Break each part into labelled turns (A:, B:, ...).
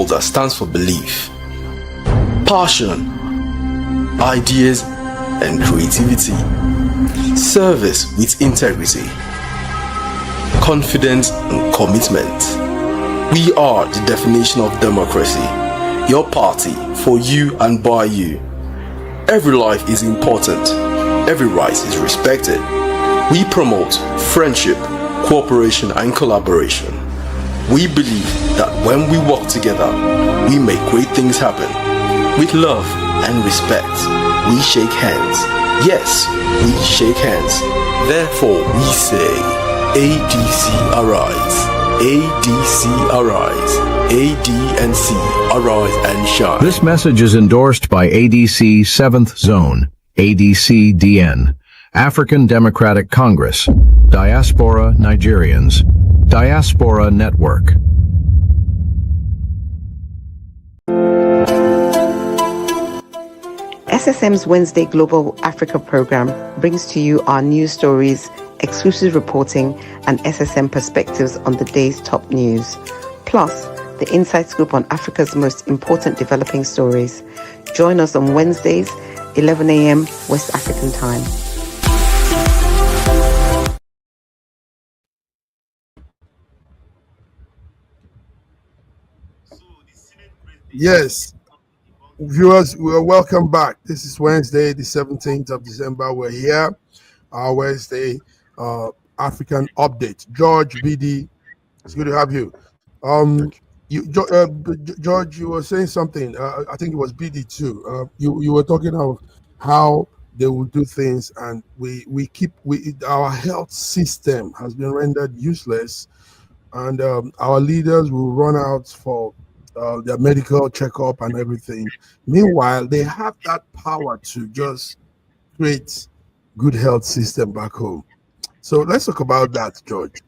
A: holder stands for belief, passion, ideas and creativity, service with integrity, confidence and commitment. We are the definition of democracy. Your party, for you and by you. Every life is important. Every right is respected. We promote friendship, cooperation and collaboration. We believe that when we work together, we make great things happen. With love and respect, we shake hands. Yes, we shake hands. Therefore, we say, ADC arise. ADC arise. ADNC arise and shine.
B: This message is endorsed by ADC 7th Zone, ADC-DN, African Democratic Congress, Diaspora Nigerians, Diaspora Network.
C: SSM's Wednesday Global Africa program brings to you our news stories, exclusive reporting, and SSM perspectives on the day's top news. Plus, the inside scoop on Africa's most important developing stories. Join us on Wednesdays, 11 a.m. West African time.
D: Yes, viewers, we are welcome back. This is Wednesday, the 17th of December. We're here, our Wednesday African update. George, BD, it's good to have you. George, you were saying something. I think it was BD too. You were talking of how they will do things, and our health system has been rendered useless, and our leaders will run out for their medical checkup and everything. Meanwhile, they have that power to just create good health system back home. So let's talk about that, George.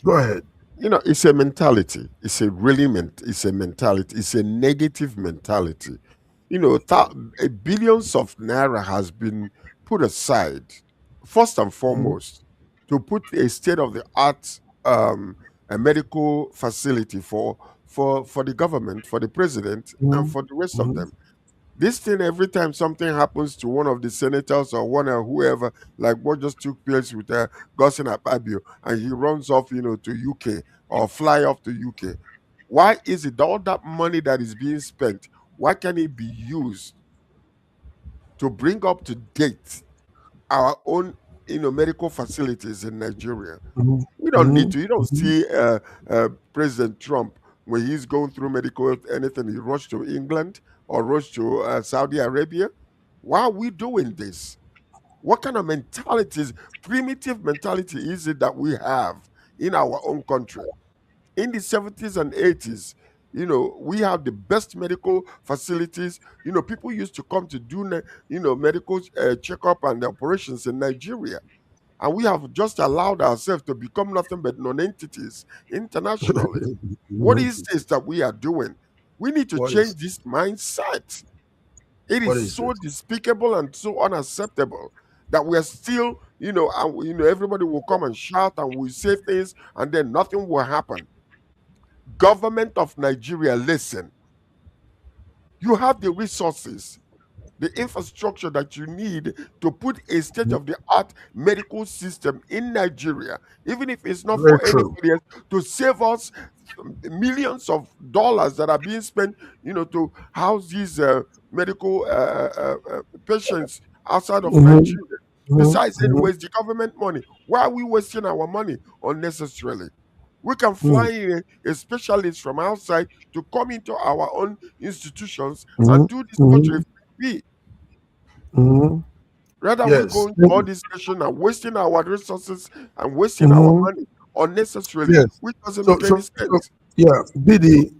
D: Go ahead.
E: You know, it's a mentality. It's a mentality. It's a negative mentality. You know, billions of naira has been put aside, first and foremost, to put a state-of-the-art a medical facility for the government, for the president, and for the rest of them. This thing, every time something happens to one of the senators or one or whoever, like what just took place with Godswill Akpabio, and he runs off, to UK or fly off to UK. Why is it all that money that is being spent? Why can it be used to bring up to date our own, medical facilities in Nigeria? We don't need to. You don't see President Trump when he's going through medical anything. He rushed to England or rushed to Saudi Arabia. Why are we doing this? What kind of mentalities, primitive mentality is it that we have in our own country? In the 70s and 80s, we have the best medical facilities. People used to come to do, medical checkup and operations in Nigeria. And we have just allowed ourselves to become nothing but non-entities internationally. What is this that we are doing? We need to change this mindset. It is so despicable and so unacceptable that we are still, everybody will come and shout and we say things and then nothing will happen. Government of Nigeria, listen. You have the resources, the infrastructure that you need to put a state-of-the-art medical system in Nigeria, even if it's not for anybody else, to save us millions of dollars that are being spent, to house these medical patients outside of Nigeria. Besides, anyways, the government money. Why are we wasting our money unnecessarily? We can fly in a specialist from outside to come into our own institutions and do this country free. Rather than going to all this session and wasting our resources and wasting our money unnecessarily, which doesn't make any sense.
D: Bidi,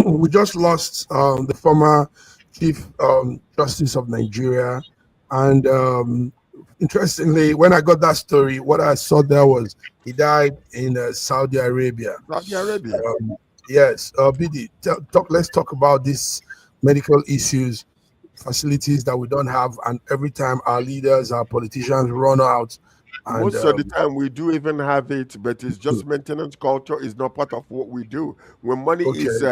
D: we just lost the former Chief Justice of Nigeria, and interestingly, when I got that story, what I saw there was he died in Saudi Arabia.
E: Saudi Arabia.
D: Yes, Bidi, let's talk about these medical issues, facilities that we don't have, and every time our leaders, our politicians run out. And,
E: most of the time we do even have it, but it's just maintenance culture is not part of what we do. When money is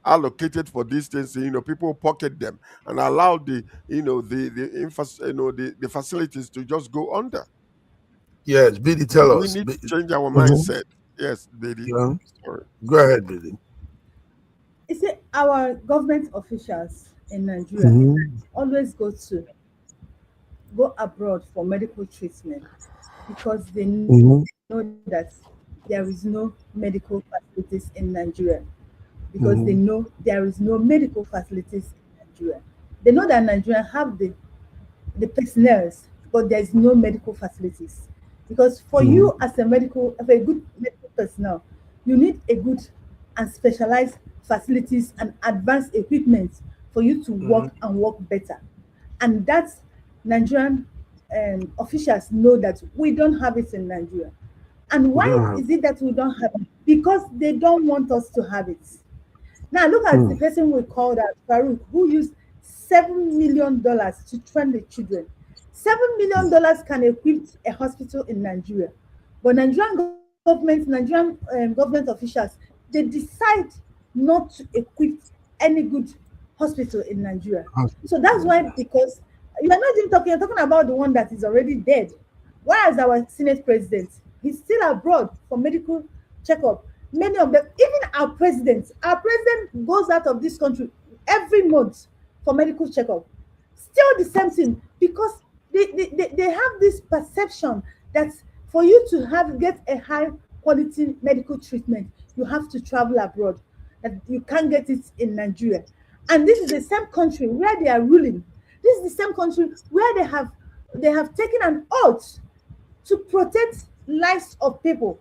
E: allocated for these things, people pocket them and allow the the facilities to just go under.
D: Yes, Billy, tell
E: We
D: us.
E: need to change our
D: Mhm.
E: mindset. Yes, Lady.
D: Yeah.
E: Sorry.
D: Go ahead, Billy.
F: You see, our government officials in Nigeria
D: Mhm.
F: always go abroad for medical treatment because they know
D: Mhm.
F: that there is no medical facilities in Nigeria. Because they
D: Mhm.
F: know there is no medical facilities in Nigeria. They know that Nigeria have the personnel, but there is no medical facilities. Because for
D: Mhm.
F: you as a good medical personnel, you need a good and specialized facilities and advanced equipment for you to
D: Mhm.
F: work better. And that's Nigerian officials know that we don't have it in Nigeria. And
D: We
F: why
D: don't have.
F: is it that we don't have it? Because they don't want us to have it. Now look at the
D: Mm.
F: person we called out, Farouk, who used $7 million to train the children. $7 million can equip a hospital in Nigeria, but Nigerian government officials, they decide not to equip any good hospital in Nigeria. So that's
D: Hospital.
F: why, because you are not even talking, you're talking about the one that is already dead. Whereas our Senate president, he's still abroad for medical checkup. Many of them, even our president goes out of this country every month for medical checkup. Still the same thing, because they have this perception that for you to get a high quality medical treatment, you have to travel abroad, that you can't get it in Nigeria. And this is the same country where they are ruling. This is the same country where they have taken an oath to protect lives of people.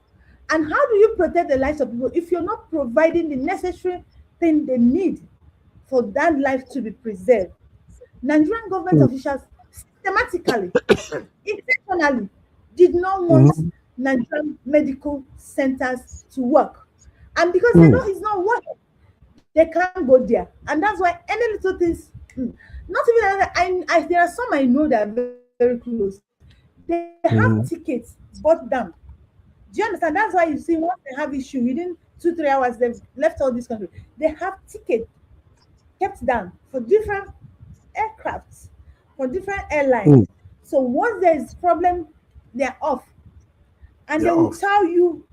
F: And how do you protect the lives of people if you're not providing the necessary thing they need for that life to be preserved? Nigerian government
D: Mm.
F: officials systematically, intentionally, did not want
D: Mhm.
F: Nigerian medical centers to work. And because they know
D: Mm.
F: it's not working, they can't go there. And that's why any little things, not even that, there are some I know that are very close. They have
D: Mhm.
F: tickets bought down. Do you understand? That's why you see once they have issue within 2 3 hours, they've left all this country. They have tickets kept down for different aircrafts, for different airlines.
D: Mm.
F: So once there is problem, they're off. And they
D: They're
F: will
D: off.
F: tell you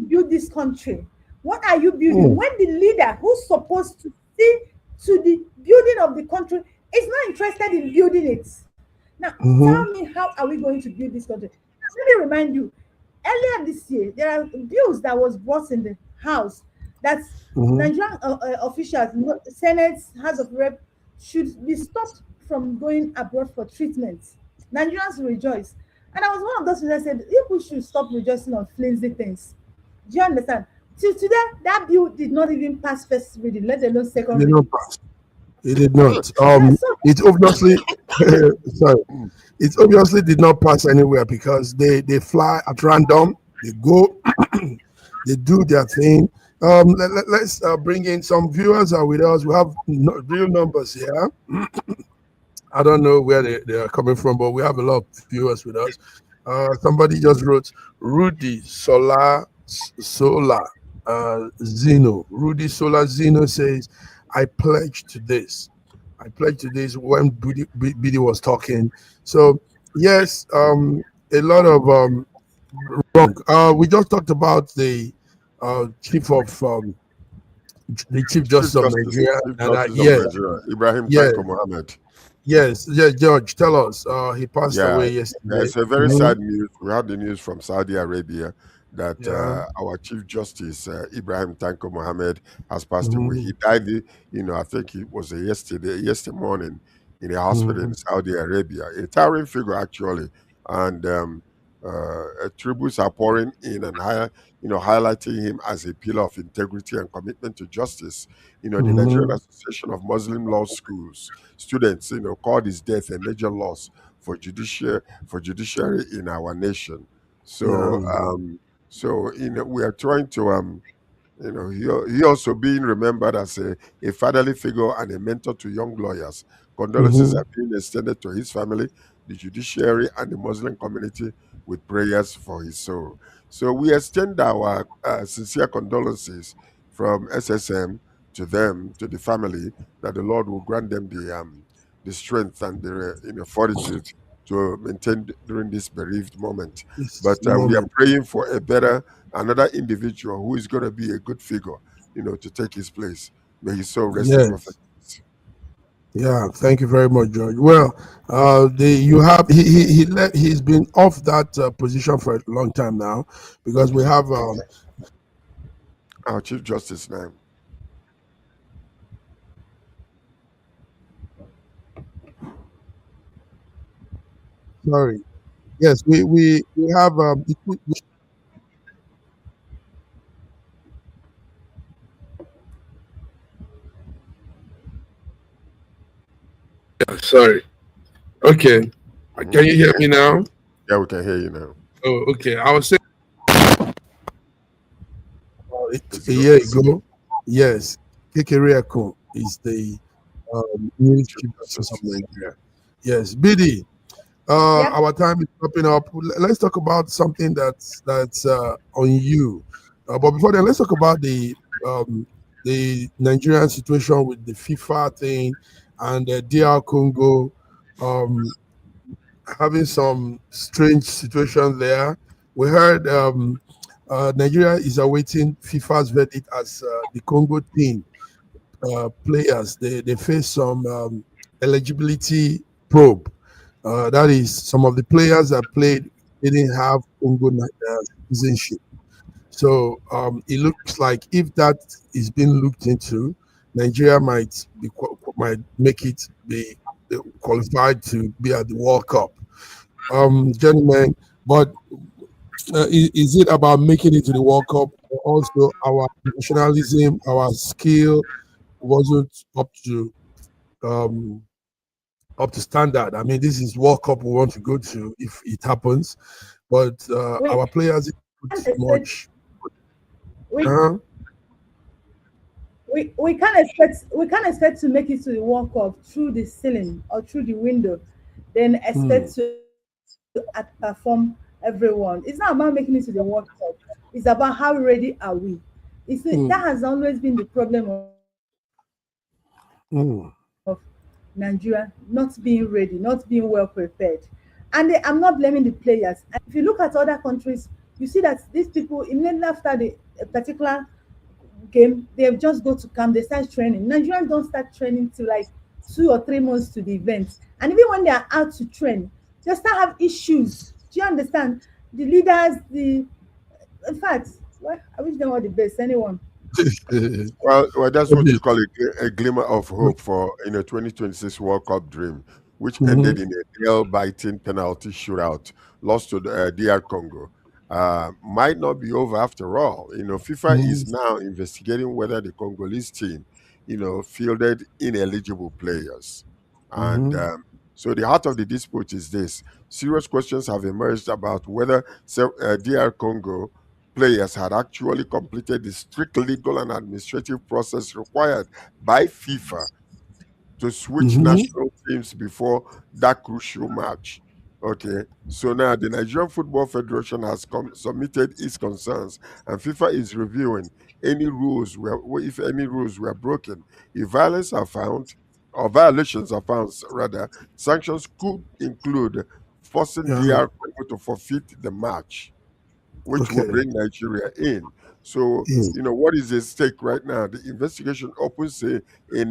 F: build this country. What are you building?
D: Mm.
F: When the leader who's supposed to see to the building of the country is not interested in building it. Now tell
D: Mhm.
F: me, how are we going to build this country? Now, let me remind you, earlier this year there are bills that was brought in the house that
D: Mhm.
F: Nigerian officials, Senate, House of Rep, should be stopped from going abroad for treatment. Nigerians rejoice. And I was one of those people that said people should stop rejoicing on flimsy things. Do you understand? Till today, that bill did not even pass first reading, let alone
D: It
F: second
D: did not
F: reading.
D: pass. It did not.
F: Yeah, so
D: It obviously, sorry,
E: Mm.
D: it obviously did not pass anywhere because they fly at random. They go, they do their thing. Let's bring in some viewers are with us. We have real numbers here. I don't know where they are coming from, but we have a lot of viewers with us. Somebody just wrote Rudy Sola Zeno. Rudy Sola Zeno says, I pledge to this. I pledge to this when Bidi was talking. So, yes, a lot of wrong. We just talked about the the Chief Justice of Nigeria.
E: Chief
D: And
E: Justice of
D: yes,
E: Nigeria, Ibrahim
D: yes,
E: Tanko Mohammed.
D: yes, yes, George, tell us. He passed
E: Yeah,
D: away
E: yeah,
D: yesterday.
E: it's a very
D: Mhm.
E: sad news. We had the news from Saudi Arabia that
D: Yeah.
E: our Chief Justice Ibrahim Tanko Mohammed has passed away.
D: Hmm.
E: He died, I think it was yesterday morning, in a hospital
D: Hmm.
E: in Saudi Arabia. A towering figure, actually, and tributes are pouring in and highlighting him as a pillar of integrity and commitment to justice. The Nigerian
D: Hmm.
E: Association of Muslim Law Schools students, called his death a major loss for judiciary in our nation. So
D: Yeah.
E: we are trying to he also being remembered as a fatherly figure and a mentor to young lawyers. Condolences
D: Hmm.
E: are being extended to his family, the judiciary, and the Muslim community with prayers for his soul. So we extend our sincere condolences from SSM to them, to the family, that the Lord will grant them the strength and the fortitude to maintain during this bereaved moment.
D: This
E: But we are
D: moment.
E: praying for another individual who is going to be a good figure, to take his place. May his soul rest in perfect
D: Yes.
E: peace.
D: Yeah, thank you very much, George. Well, he's been off that position for a long time now, because we have
E: Our Chief Justice now.
D: sorry. Yes, we have sorry. Okay. Can you hear me now?
E: Yeah, we can hear you now.
D: Oh, okay. I was saying
E: It's
D: a
E: good.
D: year ago. Yes, Kekere Ekun is the new Chief Justice of Nigeria. Yes, BD.
F: Yeah.
D: Our time is wrapping up. Let's talk about something that's on you. But before then, let's talk about the Nigerian situation with the FIFA thing and DR Congo having some strange situation there. We heard Nigeria is awaiting FIFA's verdict as the Congo team players they face some eligibility probe. That is, some of the players that played didn't have Congo citizenship. So it looks like if that is being looked into, Nigeria might make it be qualified to be at the World Cup. Gentlemen, but is it about making it to the World Cup, or also our professionalism, our skill wasn't um, up to standard? I mean, this is World Cup we want to go to if it happens, but
F: We
D: our players
F: can't
D: put
F: expect
D: much.
F: we
D: Uh-huh.
F: we can't expect to make it to the World Cup through the ceiling or through the window, then
D: Hmm.
F: expect to outperform everyone. It's not about making it to the World Cup. It's about how ready are we.
D: Hmm.
F: That has always been the problem
D: Hmm.
F: of Nigeria not being ready, not being well prepared. And I'm not blaming the players. And if you look at other countries, you see that these people immediately after the a particular game, they just go to camp, they start training. Nigerians don't start training till like 2 or 3 months to the event. And even when they are out to train, they start have issues. Do you understand? The leaders, in fact, well, I wish them all the best. Anyone.
E: Well, that's what
D: Okay.
E: you call a glimmer of hope for 2026 World Cup dream, which
D: Mhm.
E: ended in a nail-biting penalty shootout, lost to the DR Congo. Might not be over after all. FIFA is
D: Mhm.
E: now investigating whether the Congolese team, fielded ineligible players, and
D: Mhm.
E: so the heart of the dispute is this: serious questions have emerged about whether DR Congo players had actually completed the strict legal and administrative process required by FIFA to switch
D: Mhm.
E: national teams before that crucial match. Okay, so now the Nigerian Football Federation has submitted its concerns, and FIFA is reviewing any rules if any rules were broken. If violence are found, or violations are found, rather, sanctions could include forcing
D: Yeah.
E: DR Congo to forfeit the match, which will
D: Okay.
E: bring Nigeria in. So,
D: Mm.
E: what is at stake right now? The investigation opens a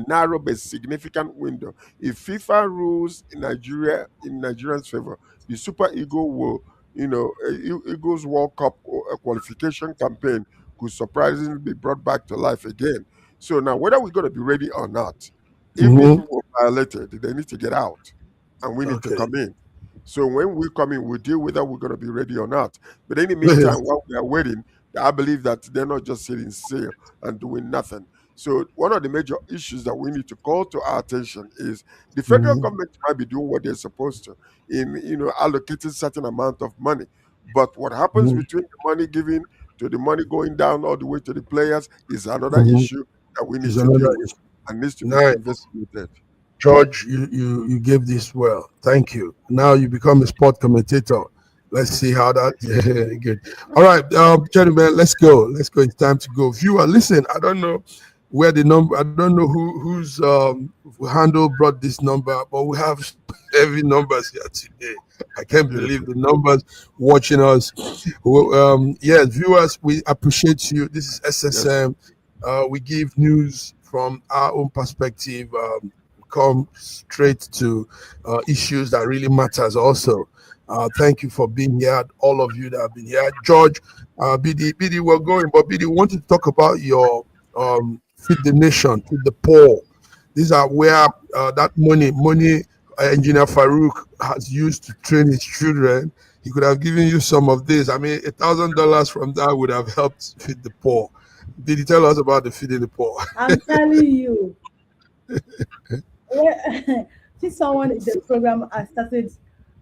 E: narrow but significant window. If FIFA rules in Nigeria's favor, the Super Eagle will, Eagles World Cup qualification campaign could surprisingly be brought back to life again. So now, whether we're going to be ready or not, if these
D: Mhm.
E: people were violated, they need to get out, and we need to
D: Okay.
E: come in. So when we come in, we deal whether we're going to be ready or not. But in the meantime, while we are waiting, I believe that they're not just sitting still and doing nothing. So one of the major issues that we need to call to our attention is the federal
D: Mhm.
E: government might be doing what they're supposed to in allocating certain amount of money. But what happens
D: Mhm.
E: between the money given to the money going down all the way to the players is another
D: Mhm.
E: issue that we need
D: Is
E: to
D: another
E: deal with
D: issue.
E: and needs to be
D: Nice.
E: investigated.
D: George, you gave this well. Thank you. Now you become a sport commentator. Let's see how that good. All right, gentlemen, let's go. Let's go. It's time to go. Viewer, listen. I don't know. where the number. I don't know whose handle brought this number, but we have heavy numbers here today. I can't believe the numbers watching us. Yes, viewers, we appreciate you. This is SSM. We give news from our own perspective. Come straight to issues that really matters. Also, thank you for being here. All of you that have been here, George, BD, we're going, but BD, want to talk about your feed the nation, feed the poor. These are where that money Engineer Farouk has used to train his children. He could have given you some of this. I mean, $1,000 from that would have helped feed the poor. Did you tell us about the feeding the poor?
F: I'm telling you. See, someone in the program I started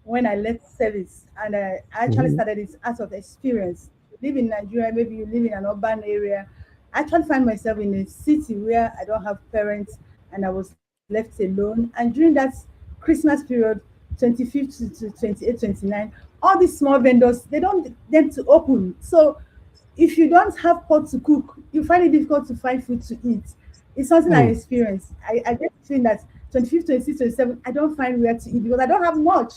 F: when I left service, and I actually started it out of experience. You live in Nigeria, maybe you live in an urban area. I actually find myself in a city where I don't have parents and I was left alone. And during that Christmas period, 25th to 28, 29, all these small vendors, they don't them to open. So if you don't have pot to cook, you find it difficult to find food to eat. It's something I experienced. I get the feeling that 25th, 26th, 27, I don't find where to eat because I don't have much.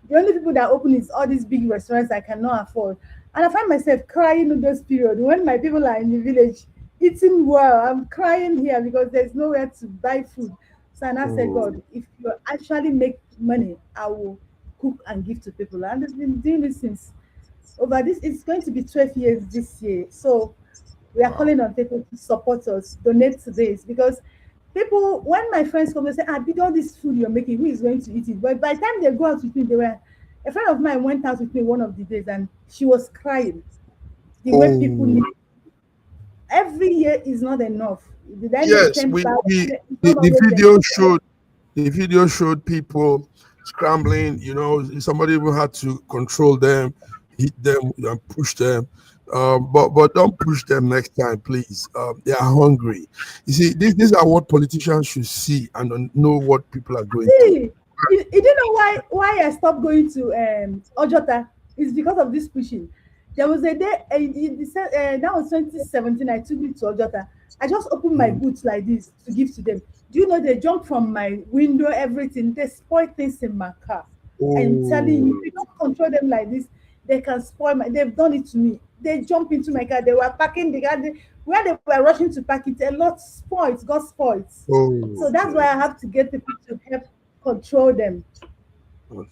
F: The only people that open is all these big restaurants I cannot afford. And I find myself crying in those periods when my people are in the village eating well. I'm crying here because there's nowhere to buy food. So and I said, God, if you actually make money, I will cook and give to people. And I've been doing this since over this. It's going to be 12 years this year. So we are calling on people to support us, donate to this because people, when my friends come and say, did all this food you're making, who is going to eat it? But by the time they go out with me, a friend of mine went out with me one of the days and she was crying. The way people need. Every year is not enough.
D: Yes, the video showed people scrambling. You know, somebody even had to control them, hit them, and push them. But don't push them next time, please. They are hungry. You see, these are what politicians should see and know what people are going through.
F: You don't know why I stopped going to Ojota? It's because of this pushing. There was a day, that was 2017, I took it to Ojota. I just opened my boots like this to give to them. Do you know they jump from my window, everything? They spoil things in my car. I'm telling you, if you don't control them like this, they can spoil they've done it to me. They jump into my car, they were parking the car, where they were rushing to park it, a lot got spoiled. So that's why I have to get people to help control them.
D: Feed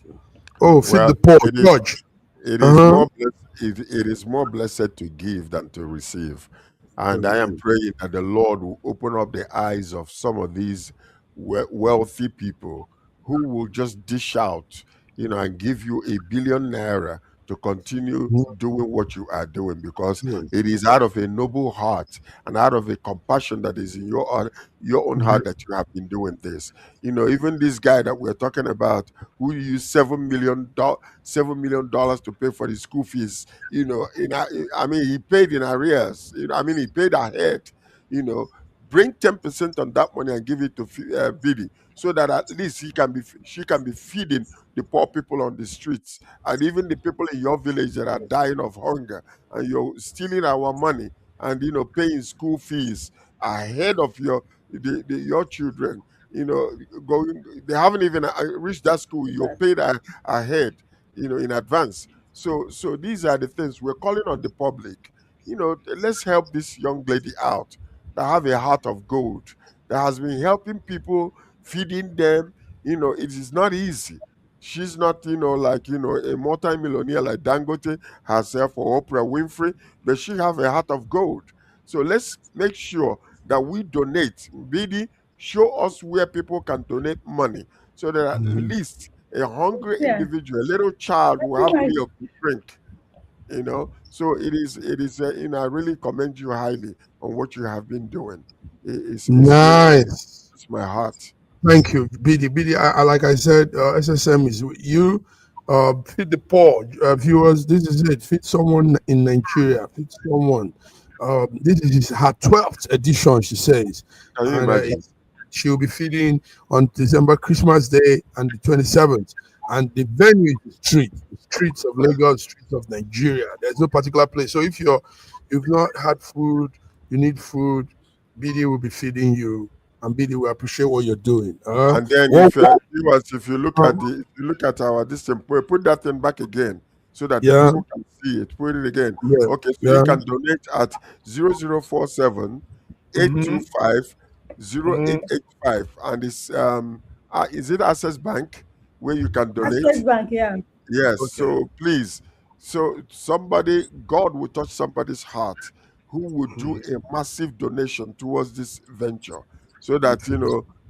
D: the poor, George.
E: It is more blessed to give than to receive. And I am praying that the Lord will open up the eyes of some of these wealthy people who will just dish out, and give you $1 billion naira to continue doing what you are doing because it is out of a noble heart and out of a compassion that is in your own heart that you have been doing this. Even this guy that we're talking about who used $7 million to pay for the school fees, he paid in arrears. He paid ahead. Bring 10% on that money and give it to Biddy so that at least she can be feeding the poor people on the streets and even the people in your village that are dying of hunger, and you're stealing our money and paying school fees ahead of your children. They haven't even reached that school. You're paid ahead, in advance. So these are the things we're calling on the public. Let's help this young lady out that have a heart of gold, that has been helping people, feeding them. It is not easy. She's not, a multi-millionaire like Dangote herself or Oprah Winfrey, but she have a heart of gold. So let's make sure that we donate. BD, show us where people can donate money so that at least a hungry individual, a little child will have milk to drink. So it is I really commend you highly on what you have been doing. It's
D: nice.
E: It's my heart.
D: Thank you, BD. I like I said, SSM is with you. Feed the poor, viewers. This is it. Feed someone in Nigeria. Feed someone. This is her 12th edition, she says.
E: Can you imagine?
D: She will be feeding on December, Christmas Day, and the 27th. And the venue is the streets of Lagos, streets of Nigeria. There's no particular place. So if you've not had food, you need food, BD will be feeding you, and BD will appreciate what you're doing.
E: And then if you look at our this thing, put that thing back again so that the
D: yeah,
E: people can see it. Put it again.
D: yeah,
E: Okay, so
D: yeah.
E: you can donate at 0047
D: Mm-hmm.
E: 825
D: Mm-hmm.
E: 0885, and it's is it Access Bank where you can donate?
F: Access Bank, yeah.
E: Yes,
D: Okay.
E: so please, so somebody, God will touch somebody's heart who will do a massive donation towards this venture so that,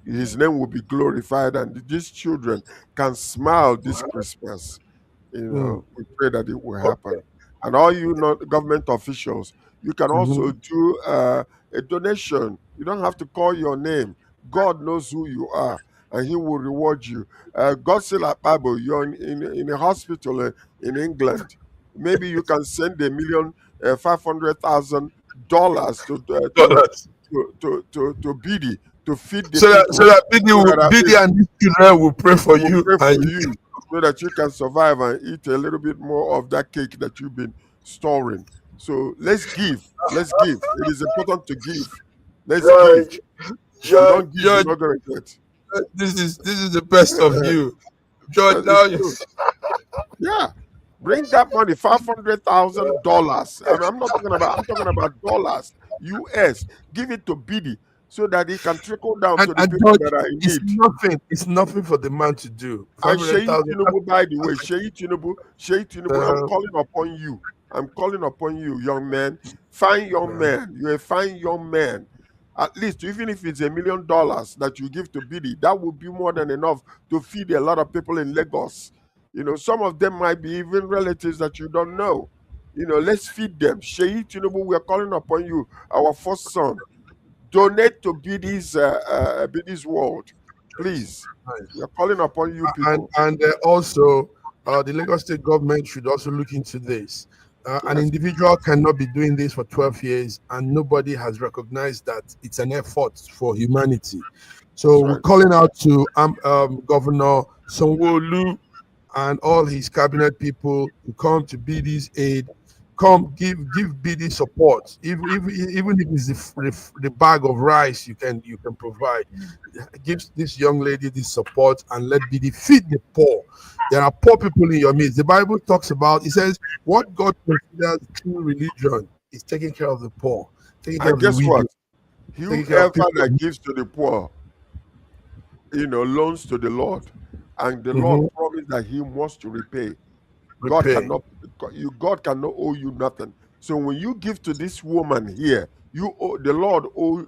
E: his name will be glorified and these children can smile this Christmas.
D: Mm.
E: We pray that it will happen. And all you government officials, you can also
D: Mhm.
E: do a donation. You don't have to call your name. God knows who you are, and He will reward you. God said like Bible, you're in a hospital in England. Maybe you can send $1,500,000
D: Dollars.
E: to BD to feed the
D: So
E: people,
D: that BD,
E: so that at
D: BD
E: least
D: and these children will pray for
E: will
D: you,
E: pray
D: and
E: for you so that you can survive and eat a little bit more of that cake that you've been storing. So let's give. Let's give. It is important to give. Let's give.
D: George,
E: If you don't give, you're
D: George,
E: not gonna get.
D: this is the best of you, George. Now
E: It's true. Yeah. Bring that money, $500,000. I'm not talking about. I'm talking about dollars, US. Give it to BD so that it can trickle down to the
D: and
E: people
D: George,
E: that are in
D: it's
E: need.
D: nothing. It's nothing for the man to do.
E: And
D: 500,000.
E: Tinubu, by the way, Sheyi Tinubu, I'm
D: Uh,
E: calling upon you. I'm calling upon you, young man. Fine young man. You're a fine young man. At least, even if it's $1 million that you give to BD, that would be more than enough to feed a lot of people in Lagos. Some of them might be even relatives that you don't know. Let's feed them. Sheyi Tinubu, we are calling upon you, our first son. Donate to BD's world, please. We are calling upon you people.
D: and also, the Lagos State government should also look into this. An
E: Yes,
D: individual cannot be doing this for 12 years, and nobody has recognized that it's an effort for humanity. So
E: that's
D: we're
E: right.
D: calling out to Governor Sanwo-Olu and all his cabinet people to come to BD's aid. Come give BD support, even if it's the bag of rice you can provide. Give this young lady this support and let BD feed the poor. There are poor people in your midst. The Bible talks about, it says, what God considers true religion is taking care of the poor, taking care
E: And
D: of the
E: guess what?
D: widow, taking care
E: Whoever
D: of people.
E: that gives to the poor, loans to the Lord, and the Lord
D: Mhm.
E: promised that He wants to repay. God
D: Repay.
E: cannot owe you nothing. So when you give to this woman here, the Lord owe,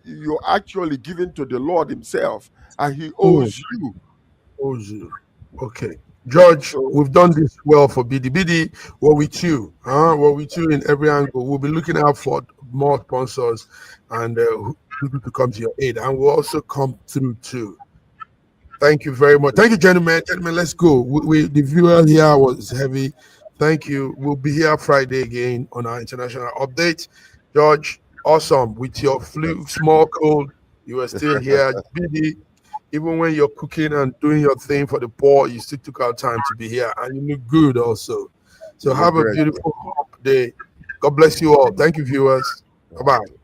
E: you're actually giving to the Lord Himself, and He
D: Mm.
E: owes you.
D: Ozu. Okay. George,
E: So
D: we've done this well for BD. BD, we're with you. We're with you in every angle. We'll be looking out for more sponsors and people to come to your aid. And we'll also come through too. Thank you very much. Thank you, gentlemen. Gentlemen, let's go. The viewer here was heavy. Thank you. We'll be here Friday again on our international update. George, awesome. With your flu, small cold, you are still here. BD, even when you're cooking and doing your thing for the poor, you still took out time to be here, and you look good also. So
E: you look
D: have a
E: great.
D: beautiful day. God bless you all. Thank you, viewers. Bye bye.